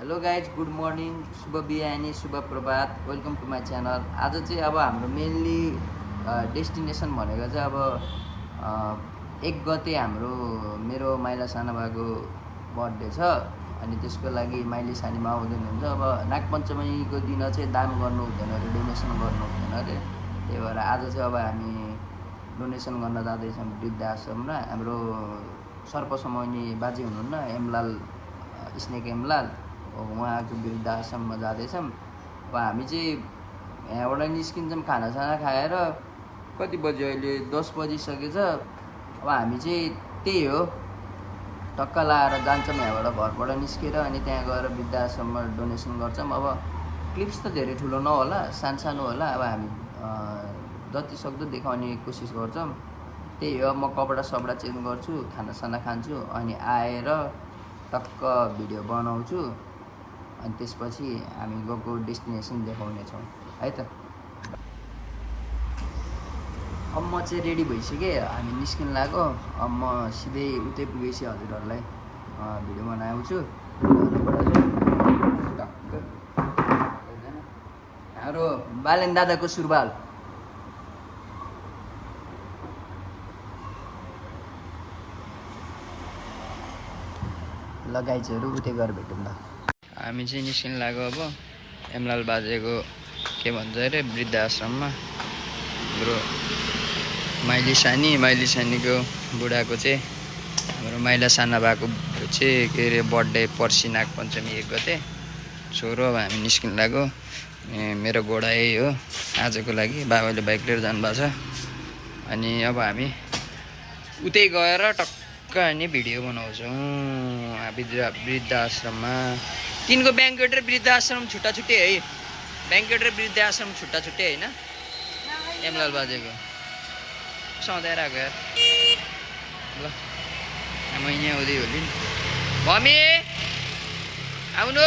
Hello guys, good morning, शुभ बिहानी, शुभ प्रभात, वेलकम टु माई च्यानल। आज चाहिँ अब हाम्रो मेनली डेस्टिनेसन भनेको चाहिँ अब 1 गते मेरो माइला सानो भाइको बर्थडे छ। अनि त्यसको लागि माइली सानीमा आउँदैन हुन्छ। अब नागपञ्चमीको दिन चाहिँ दान गर्नु हुँदैन अरे, डोनेसन गर्नु हुँदैन अरे। त्यही भएर आज चाहिँ अब हामी डोनेसन गर्न जाँदैछौँ वृद्ध आश्रममा। हाम्रो सर्पसमयनी बाजे हुनुहुन्न, एमलाल स्नेक एमलाल, उहाँको वृद्ध आश्रममा जाँदैछौँ। अब हामी चाहिँ यहाँबाट निस्किन्छौँ खानासाना खाएर। कति बज्यो अहिले? 10 बजिसकेछ। अब हामी चाहिँ त्यही हो, टक्क लाएर जान्छौँ यहाँबाट, घरबाट निस्केर अनि त्यहाँ गएर वृद्ध आश्रममा डोनेसन गर्छौँ। अब क्लिप्स त धेरै ठुलो नहोला, सानो होला। अब हामी जति सक्दो देखाउने कोसिस गर्छौँ। त्यही हो, म कपडा चेन्ज गर्छु, खानासाना खान्छु, अनि आएर टक्क भिडियो बनाउँछु। अनि त्यसपछि हामी गएको डेस्टिनेसन देखाउनेछौँ है त। अब म चाहिँ रेडी भइसकेँ, हामी निस्किन लाग्यो। अब म सिधै उतै पुगेपछि हजुरहरूलाई भिडियो बनाउँछु। हाम्रो बालेन दादाको सुरुवाल लगाइजहरू उतै गएर भेटौँ ल। हामी चाहिँ निस्किन लाग्यो अब एमलाल बाजेको के भन्छ अरे वृद्ध आश्रममा। हाम्रो माइली सानीको बुढाको चाहिँ हाम्रो माइला साना भएको चाहिँ के अरे बर्थडे पर्सि नागपञ्चमी 1 गते छोरो। अब हामी निस्किन लाग्यो। मेरो घोडा यही हो आजको लागि, बाबाले बाइक लिएर जानुभएको छ। अनि अब हामी उतै गएर टक्क अनि भिडियो बनाउँछौँ वृद्ध आश्रममा। तिनको ब्याङ्केट र वृद्ध आश्रम छुट्टा छुट्टै है? ब्याङ्केट र वृद्ध आश्रम छुट्टा छुट्टै होइन? एमलाल बाजेको सधैँ आएको यार। ल म यहाँ आउँदै होली नि। मम्मी आउनु।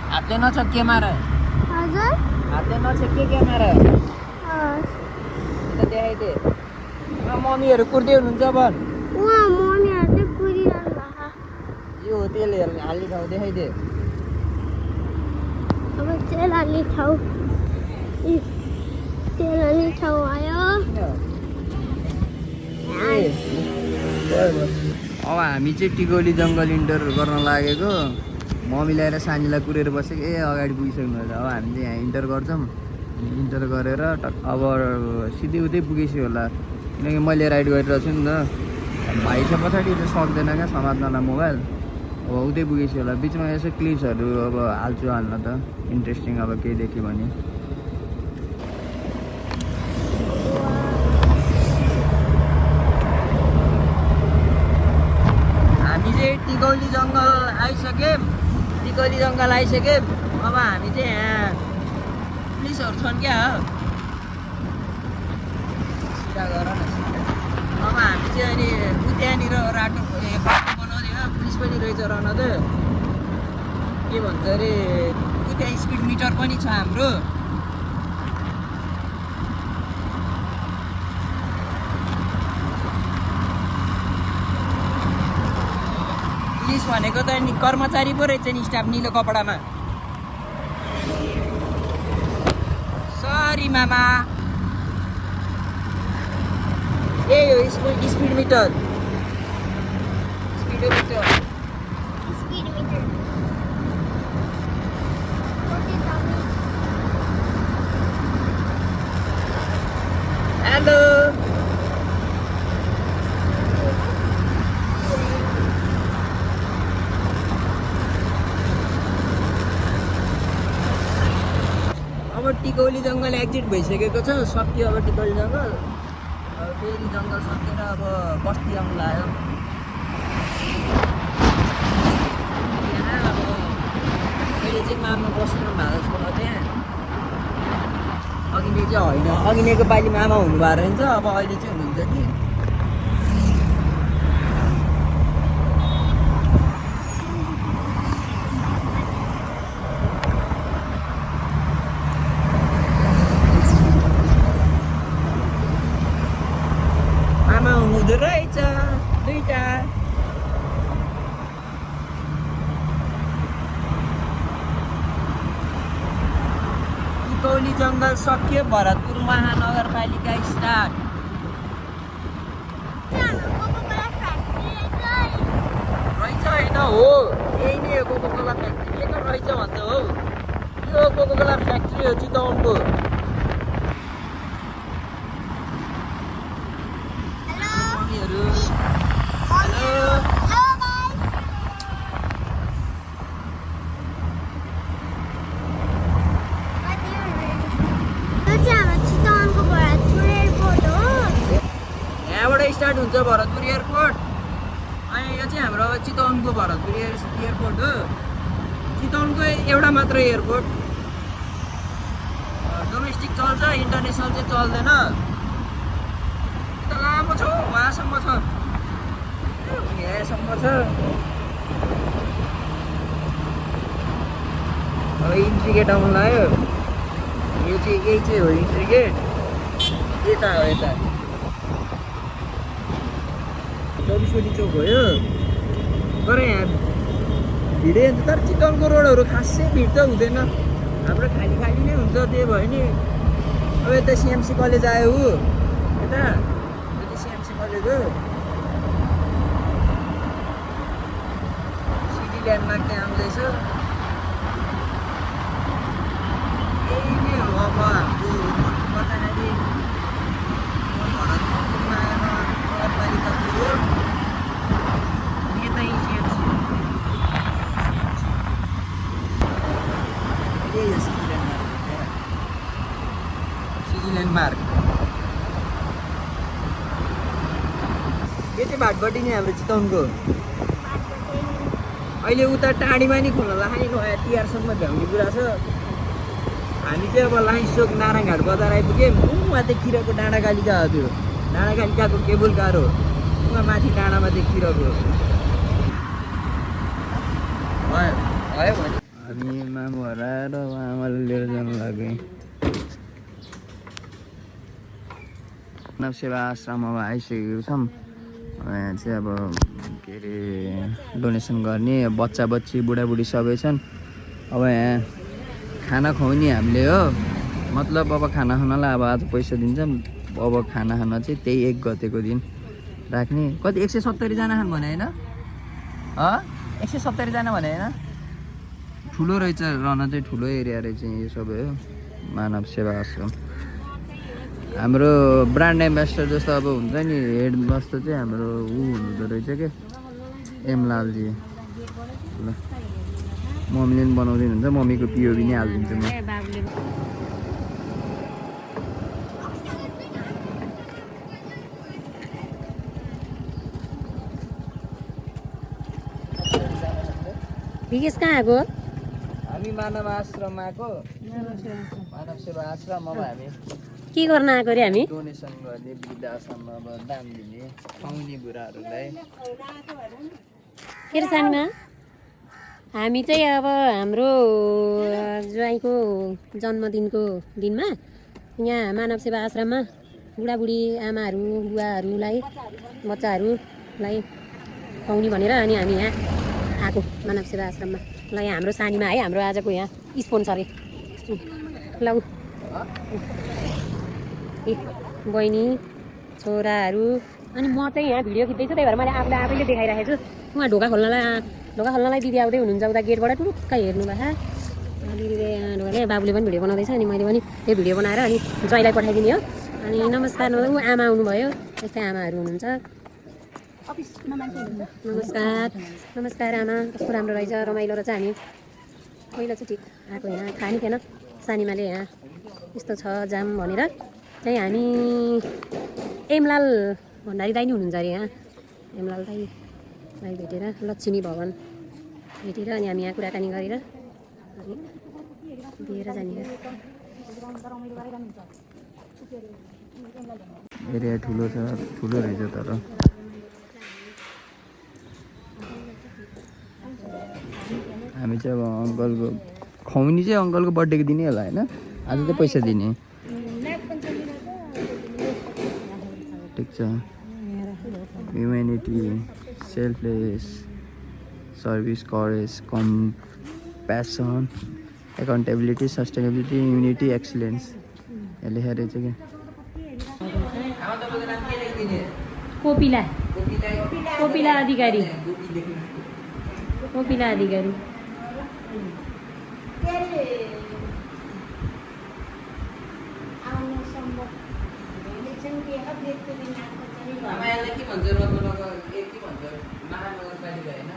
हातले नछक्के मार। हजुर हातले नछक्के क्यामेरा त देखाइदे। मम्मीहरू कुर्दै हुनुहुन्छ भन। मम्मीहरू चाहिँ कुरिरहनु भएको। यो तेल हाल्ने ठाउँ देखाइदे। अब तेल हाल्ने ठाउँ आयो। अब हामी चाहिँ टिकौली जङ्गल इन्टर गर्न लागेको। मम्मी ल्याएर सानीलाई कुरेर बसेको। अगाडि पुगिसक्नु होला। अब हामी चाहिँ यहाँ इन्टर गर्छौँ। इन्टर गरेर अब सिधै उतै पुगेपछि होला, किनकि मैले राइड गरिरहेको छु नि त। भाइ छ पछाडि, चाहिँ सक्दैन क्या समात्नलाई मोबाइल। अब उतै पुगेपछि होला। बिचमा यसो क्लिप्सहरू अब हाल्न त इन्ट्रेस्टिङ अब केही देख्यो भने। हामी चाहिँ टिकौली जङ्गल आइसक्यौँ। अब हामी चाहिँ यहाँ पुलिसहरू छन् क्या हो, सिधा गर न। अब हामी चाहिँ अनि त्यहाँनिर बाटो बनाउँदैन, पुलिस पनि रहेछ रहन त। के भन्छ अरे त्यहाँ स्पिड मिटर पनि छ हाम्रो। पुलिस भनेको त नि कर्मचारी पो रहेछ नि, स्टाफ निलो कपडामा। सरी मामा। यही हो स्पिड मिटर। हेलो अब टिकौली जङ्गल एक्जिट भइसकेको छ, सकियो अब टिकौली जङ्गल। अब फेरि जङ्गल सकेर अब बस्ती आउनु लाग्यो। अब अहिले चाहिँ मामा बस्नु भएको जस्तो छ त्यहाँ। अघिने चाहिँ होइन, अघिनेको पालि मामा हुनुभएको रहेछ, अब अहिले चाहिँ हुनुहुन्छ हुन्छ कि आमा हुँदो रहेछ दुईटा चितौली जङ्गल सक्यो भरतपुर महानगरपालिका स्टार्ट रहेछ होइन हो यही नै हो कोकोकोला फ्याक्ट्री के त रहेछ भन्छ हो यो कोकोकोला फ्याक्ट्री हो चितवनको मम्मीहरू हेलो यहाँबाट स्टार्ट हुन्छ भरतपुर एयरपोर्ट अनि यो चाहिँ हाम्रो चितवनको भरतपुर एयरपोर्ट हो चितवनको एउटा मात्र एयरपोर्ट डोमेस्टिक चल्छ इन्टरनेसनल चाहिँ चल्दैन त लामो छ वहाँसम्म छ यहाँसम्म छ अब इन्ट्री गेट आउनु लाग्यो यो चाहिँ यही चाहिँ हो इन्ट्री गेट यता हो यता चौबिसवटी चोक हो यो तर यहाँ भिडै हुन्छ तर चितवनको रोडहरू खासै भिड त हुँदैन हाम्रो खाली खाली नै हुन्छ त्यही भयो नि अब यता सिएमसी कलेज आयो हो यता सिएमसी कलेज हो सिटी ल्यान्डमार्क त्यहाँ आउँदैछ यही नै हो अब हाम्रो भन्दाखेरि नगरपालिकाको रोड यतै सिएमसी यही हो सिटी ल्यान्डमार्क यो चाहिँ भाटबटी नै हाम्रो चितवनको अहिले उता टाढीमा नि खोल्न लाग्यो नयाँ तिहारसम्म भ्याउने कुरा छ हामी चाहिँ अब लाइसोक नारायणघाट बजार आइपुग्यौँ उहाँ देखिरहेको डाँडाकालिका हो त्यो डाँडाकालिकाको केबुल कार हो उहाँ माथि डाँडामा देखिरहेको भयो भने हामी मामु हराएर आमाले लिएर जानु लाग्यो मानव सेवा आश्रम अब आइसकेको छौँ यहाँ चाहिँ अब के अरे डोनेसन गर्ने बच्चा बच्ची बुढाबुढी सबै छन् अब यहाँ खाना खुवाउने हामीले हो मतलब अब खाना खानलाई अब आज पैसा दिन्छौँ अब खाना खान चाहिँ त्यही 1 गतेको दिन राख्ने कति 170 जना खान भने होइन 170 जना भने होइन ठुलो रहेछ रन चाहिँ ठुलो एरिया रहेछ यो सबै हो मानव सेवा आश्रम हाम्रो ब्रान्ड एम्बेसडर जस्तो अब हुन्छ नि हेड जस्तो चाहिँ हाम्रो ऊ हुँदो रहेछ के एमलालजी ल मम्मीले पनि बनाउँदैन हुन्छ मम्मीको पिओभी नै हालिदिन्छु म विकेश कहाँ आएको हामी मानव आश्रममा आएको मानव सेवा आश्रम अब हामी के गर्न आएको रे हामी डोनेसन गर्ने वृद्धाश्रममा अब दान दिने खुवाउने बुढाहरूलाई के रे सानीमा हामी चाहिँ अब हाम्रो ज्वाइँको जन्मदिनको दिनमा यहाँ मानव सेवा आश्रममा बुढाबुढी आमाहरू बुवाहरूलाई बच्चाहरूलाई खुवाउने भनेर अनि हामी यहाँ आएको मानव सेवा आश्रममा ल यहाँ हाम्रो सानीमा है हाम्रो आजको यहाँ स्पोन्सर ल ए बहिनी छोराहरू अनि म चाहिँ यहाँ भिडियो खिच्दैछु त्यही भएर मैले आफैले देखाइराखेको छु उहाँ ढोका खोल्नलाई दिदी आउँदै हुनुहुन्छ उता गेटबाट टुक्क हेर्नु भएको दिदीले ढोकाले बाबुले पनि भिडियो बनाउँदैछ अनि मैले पनि त्यो भिडियो बनाएर अनि ज्वाइँलाई पठाइदिने हो अनि नमस्कार ऊ आमा आउनुभयो यस्तै आमाहरू हुनुहुन्छ नमस्कार आमा कस्तो राम्रो रहेछ रमाइलो रहेछ हामी पहिलोचोटि आएको यहाँ खाने थिएन सानीमाले यहाँ यस्तो छ जाम भनेर चाहिँ हामी एमलाल भण्डारी दाइ नै हुनुहुन्छ अरे यहाँ एमलाल दाइलाई भेटेर लक्ष्मी भवन भेटेर अनि हामी यहाँ कुराकानी गरेर अनि दिएर जाने एरिया ठुलो छ, ठुलो रहेछ तर हामी चाहिँ अब अङ्कलको खुवाउने चाहिँ अङ्कलको बर्थडेको दिनै होला होइन, आज चाहिँ पैसा दिने। ठिक छ। Humanity, selfless service, courage, compassion, accountability, sustainability, unity, excellence यहाँ लेखेर रहेछ क्या। कोपिला कोपिला अधिकारी कोपिला अधिकारी के भन्छ रत्नगर के भन्छ महानगरपालिका होइन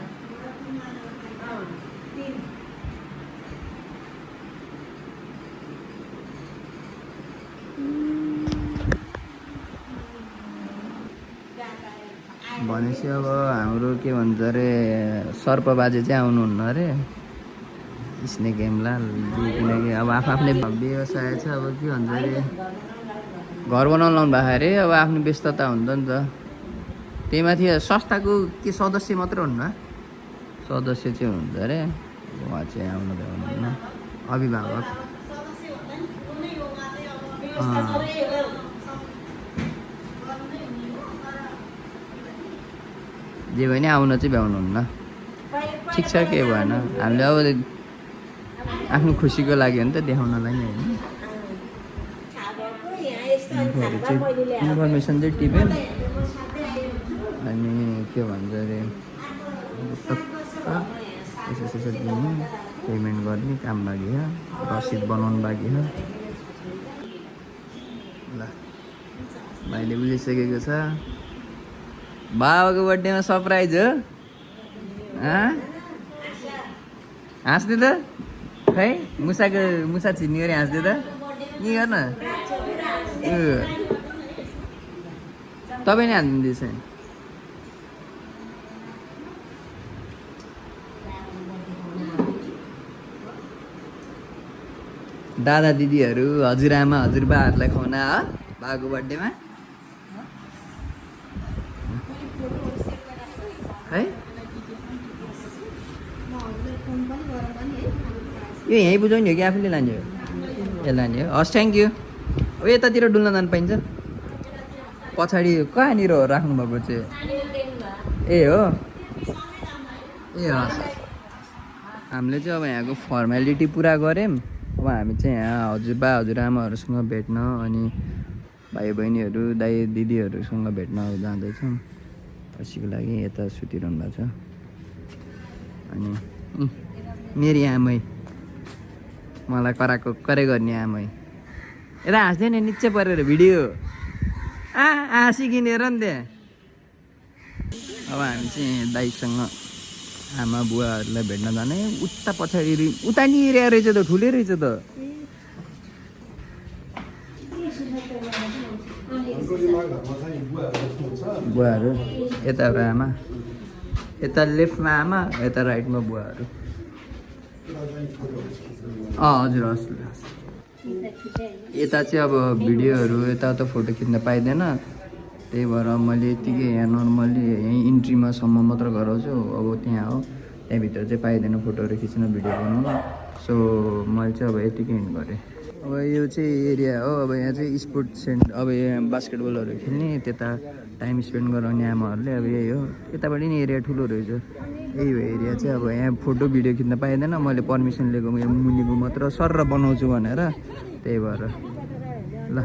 भनेपछि अब हाम्रो के भन्छ अरे सर्प बाजे चाहिँ आउनुहुन्न अरे स्नेक गेमलाल, किनकि अब आफ्नै व्यवसाय छ। अब के भन्छ अरे घर बनाउनु लाउनु भएको अरे, अब आफ्नो व्यस्तता हुन्छ नि त। त्यही माथि संस्थाको के सदस्य मात्र हुन्न, सदस्य चाहिँ हुन्छ अरे, उहाँ चाहिँ आउनु भ्याउनुहुन्न, अभिभावक। जे भने आउन चाहिँ भ्याउनुहुन्न। ठिक छ, केही भएन। हामीले अब आफ्नो खुसीको लागि हो नि त, देखाउनलाई नै होइन। इन्फर्मेसन चाहिँ टिप्यो अनि के भन्छ अरे यसो दिने, पेमेन्ट गर्ने काम बाँकी छ, रसिद बनाउनु बाँकी छ। ल भाइले बुझिसकेको छ। बाबाको बर्थडेमा सरप्राइज हो। हाँस्दै त खै, मुसा छिन्ने गरी हाँस्दै त के गर्न। तपाईँ नै हान्दिँदैछ। दादा दिदीहरू, हजुरआमा हजुरबाहरूलाई खुवाउन बाबाको बर्थडेमा है। यो यहीँ बुझाउने हो कि आफूले लाने हो? ए लाने हो, हस् थ्याङ्क यू। अब यतातिर डुल्न जानु पाइन्छ? पछाडि कहाँनिर हो राख्नुभएको चाहिँ? ए हो, ए हस्। हामीले चाहिँ अब यहाँको फर्मेलिटी पुरा गऱ्यौँ। अब हामी चाहिँ यहाँ हजुरबा हजुरआमाहरूसँग भेट्न अनि भाइ बहिनीहरू दाइ दिदीहरूसँग भेट्न जाँदैछौँ। पछिको लागि यता सुतिरहनु भएको छ। अनि मेरी आमै, मलाई करे गर्ने आमै यता हाँस्दैन निच्चे परेर भिडियो हाँसी किनेर नि त्यहाँ। अब हामी चाहिँ दाइसँग आमा बुवाहरूलाई भेट्न जाने। उता पछाडि उता नि एरिया रहेछ त, ठुलै रहेछ त। बुवाहरू यता आमा, यता लेफ्टमा आमा, यता राइटमा बुवाहरू। हजुर हस्। यता चाहिँ अब भिडियोहरू यता फोटो खिच्न पाइँदैन, त्यही भएर मैले यतिकै यहाँ नर्मल्ली यहीँ इन्ट्रीमासम्म मात्र गराउँछु। अब त्यहाँ हो, त्यहाँभित्र चाहिँ पाइँदैन फोटोहरू खिच्न, भिडियो बनाउनु। सो मैले चाहिँ अब यतिकै हिँड गरेँ। अब यो चाहिँ एरिया हो। अब यहाँ चाहिँ स्पोर्ट सेन्टर, अब यहाँ बास्केटबलहरू खेल्ने, त्यता टाइम स्पेन्ड गराउने आमाहरूले। अब यही हो, यतापट्टि नि एरिया ठुलो रहेछ। यही हो एरिया चाहिँ। अब यहाँ फोटो भिडियो खिच्न पाइँदैन, मैले पर्मिसन लिएको मुनिको मात्र सर बनाउँछु भनेर, त्यही भएर। ल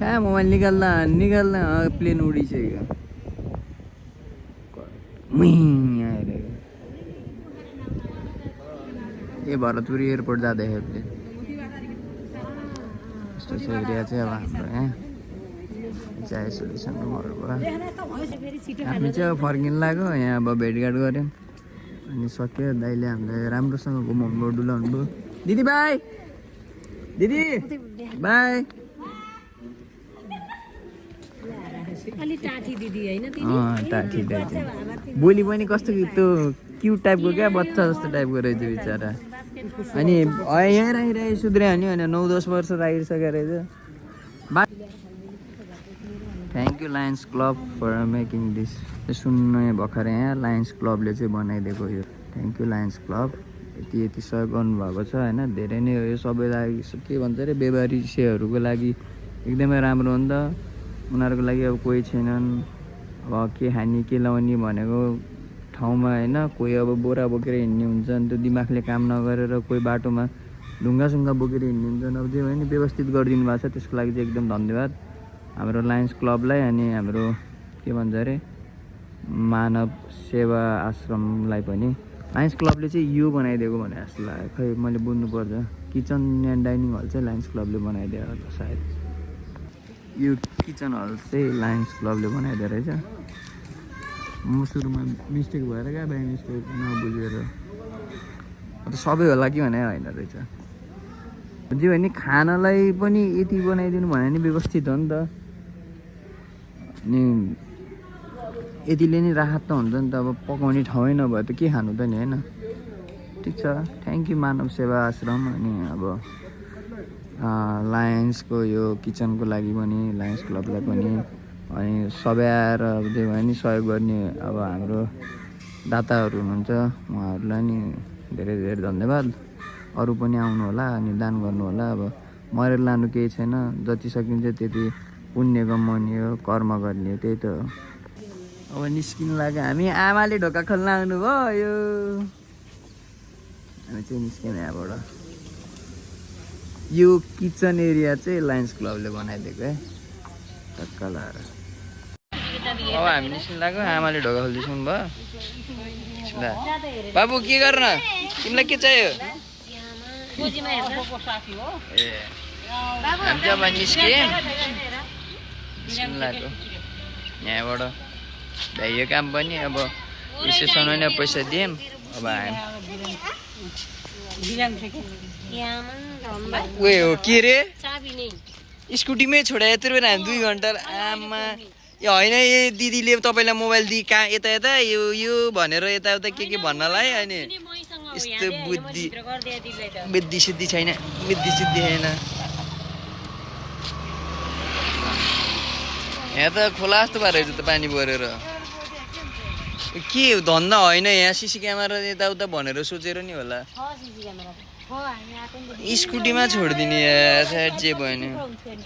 कहाँ मोबाइल निकाल्दा प्लेन उडिसक्यो। आएर ए भरतपुर एयरपोर्ट जाँदाखेरि प्लेन। यस्तो छ एरिया चाहिँ अब हाम्रो यहाँ चाहिँ आइसोलेसन रुमहरू भयो। हामी चाहिँ अब फर्किन लाग्यो। यहाँ अब भेटघाट गऱ्यौँ अनि सक्यो। दाइले हामीलाई राम्रोसँग घुमाउनु भयो, डुलाउनु भयो। दिदी बाई, दिदी बाई। टाठी बोली पनि कस्तो त्यो क्युट टाइपको क्या, बच्चा जस्तो टाइपको रहेछ बिचरा। अनि यहाँ राखिरहेको सुध्रियो नि होइन 9-10 वर्ष राखिसकेको रहेछ thank you Lions Club for making this सुन्ने भर्खर यहाँ लायन्स क्लबले चाहिँ बनाइदिएको यो थ्याङ्क यू लायन्स क्लब यति सहयोग गर्नुभएको छ होइन धेरै नै यो सबैलाई के भन्छ अरे बेवारिसेहरूको लागि एकदमै राम्रो हो नि त उनीहरूको लागि अब कोही छैनन् अब के खाने के लाउने भनेको ठाउँमा होइन कोही अब बोरा बोकेर हिँड्ने हुन्छन् त्यो दिमागले काम नगरेर कोही बाटोमा ढुङ्गासुङ्गा बोकेर हिँड्ने हुन्छन् अब त्यो होइन व्यवस्थित गरिदिनु भएको छ त्यसको लागि चाहिँ एकदम धन्यवाद हाम्रो लायन्स क्लबलाई अनि हाम्रो के भन्छ अरे मानव सेवा आश्रमलाई पनि लायन्स क्लबले चाहिँ यो बनाइदिएको भने जस्तो लाग्यो खै मैले बुझ्नुपर्छ किचन एन्ड डाइनिङ हल चाहिँ लायन्स क्लबले बनाइदिएको त सायद यो किचन हल चाहिँ लायन्स क्लबले बनाइदिएको रहेछ म सुरुमा मिस्टेक भएर क्या बाई मिस्टेक नबुझेर सबै होला कि भने होइन रहेछ जे भने खानालाई पनि यति बनाइदिनु भने नि व्यवस्थित हो नि त अनि यतिले नि राहत त हुन्छ नि त अब पकाउने ठाउँै नभए त के खानु त नि होइन ठिक छ थ्याङ्क यू मानव सेवा आश्रम अनि अब लायन्सको यो किचनको लागि पनि लायन्स क्लबलाई पनि अनि सबै आएर अब त्यो भयो नि सहयोग गर्ने अब हाम्रो दाताहरू हुनुहुन्छ उहाँहरूलाई नि धेरै धेरै धन्यवाद अरू पनि आउनु होला अनि दान गर्नु होला अब मरेर लानु केही छैन जति सकिन्छ त्यति पुण्य कमाउने हो कर्म गर्ने हो त्यही त हो अब निस्किनु लाग्यो हामी आमाले ढोका खोल्न आउनुभयो हामी चाहिँ निस्किने यहाँबाट यो किचन एरिया चाहिँ लायन्स क्लबले बनाइदिएको है टक्क लाएर अब हामी निस्किनु लाग्यो आमाले ढोका खोल्दैछौँ भयो बाबु के गर्न तिमीलाई के चाहियो ए हामी चाहिँ अब निस्कियौँ निस्किनु लाग्यो यहाँबाट भ्याइयो काम पनि अब रिसेप्सन पनि पैसा दियौँ अब उयो हो के रे स्कुटीमै छोडायो यत्रो बेला हामी 2 घन्टा आमा यो होइन यो दिदीले तपाईँलाई मोबाइल दिइ कहाँ यता यता यो भनेर यताउता के भन्नलाई अनि यस्तो बुद्धि सिद्धि छैन छैन यहाँ त खोला जस्तो भएर रहेछ त पानी परेर के धन्दा होइन यहाँ सिसी क्यामेरा यताउता भनेर सोचेर नि होला स्कुटीमा छोडिदिने सायद जे भयो नि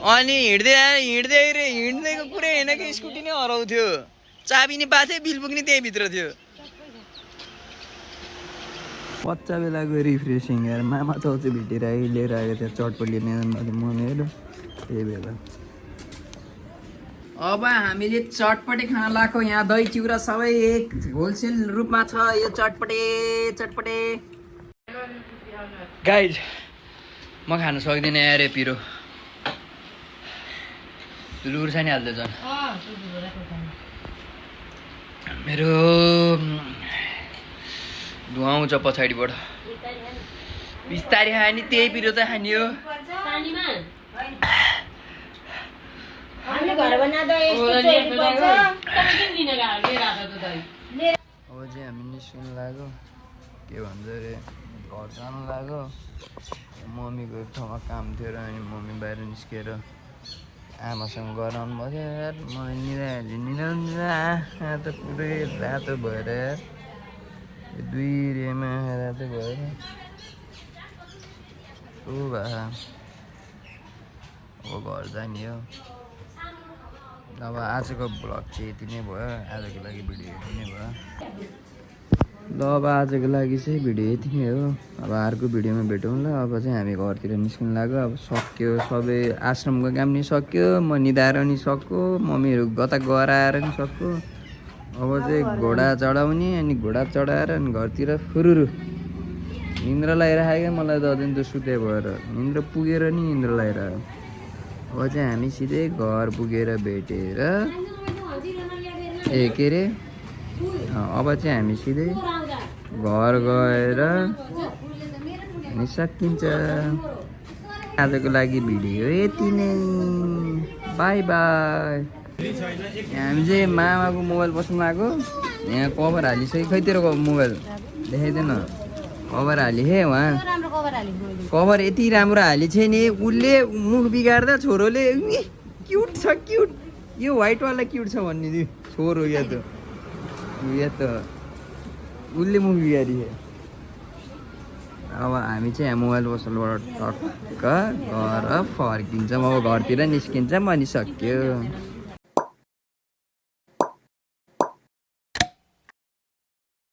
अनि हिँड्दैको कुरै होइन कि स्कुटी नै हराउँथ्यो चाबी नि पाएको थियो बिल पुग्ने त्यहीँभित्र थियो बच्चा बेलाको रिफ्रेसिङ यार मामा चाउचाउ भेटेर लिएर आएको थियो चटपट लिने मनेर त्यही बेला अब हामीले चटपटे खाना लाएको यहाँ दही चिउरा सबै एक होलसेल रूपमा छ यो चटपटे गाइज म खानु सक्दिनँ यार पिरो लुर छ नि हाल्दै झन् मेरो धुवा आउँछ पछाडिबाट बिस्तारै खायो नि त्यही पिरो त खाने हो अब चाहिँ हामी निस्किनु लाग्यो के भन्छ अरे घर जानु लाग्यो मम्मीको एक ठाउँमा काम थियो र अनि मम्मी बाहिर निस्केर आमासँग गराउनु भयो यार मलाई निराहाल्यो आँखा त पुरै रातो भएर यार 2 रेमा रातो भएर ओ भा अब घर जाने हो अब आजको भ्लग चाहिँ यति नै भयो आजको लागि भिडियो यति नै भयो ल अब आजको लागि चाहिँ भिडियो यति नै हो अब अर्को भिडियोमा भेटौँ ल अब चाहिँ हामी घरतिर निस्किनु लाग्यो अब सक्यो सबै आश्रमको काम नि सक्यो म निधाएर नि सक्यो मम्मीहरू कता गराएर नि सक्यो अब चाहिँ घोडा चढाउने अनि घोडा चढाएर अनि घरतिर फुरुरु निन्द्रा लगाइराखेको मलाई त अझै त सुते भएर निन्द्रा पुगेर नि निन्द्रा लगाइरहेको अब चाहिँ हामी सिधै घर पुगेर भेटेर के अरे अब चाहिँ हामी सिधै घर गएर अनि सकिन्छ आजको लागि भिडियो यति नै बाई बाई हामी चाहिँ मामाको मोबाइल बस्नु लाग्यो यहाँ कभर हालिसक्यो खै तेरो मोबाइल देखाइदिएन कभर हाली हे उहाँ राम्रो कभर हालेको मैले कभर यति राम्रो हाली छ नि उसले मुख बिगार्दा छोरोले क्युट छ क्युट यो व्हाइटवाला क्युट छ भन्ने नि छोरो या त उसले मुख बिगारी है अब हामी चाहिँ यहाँ मोबाइल पसलबाट टक्क घर फर्किन्छौँ अब घरतिर निस्किन्छौँ अनि सक्यो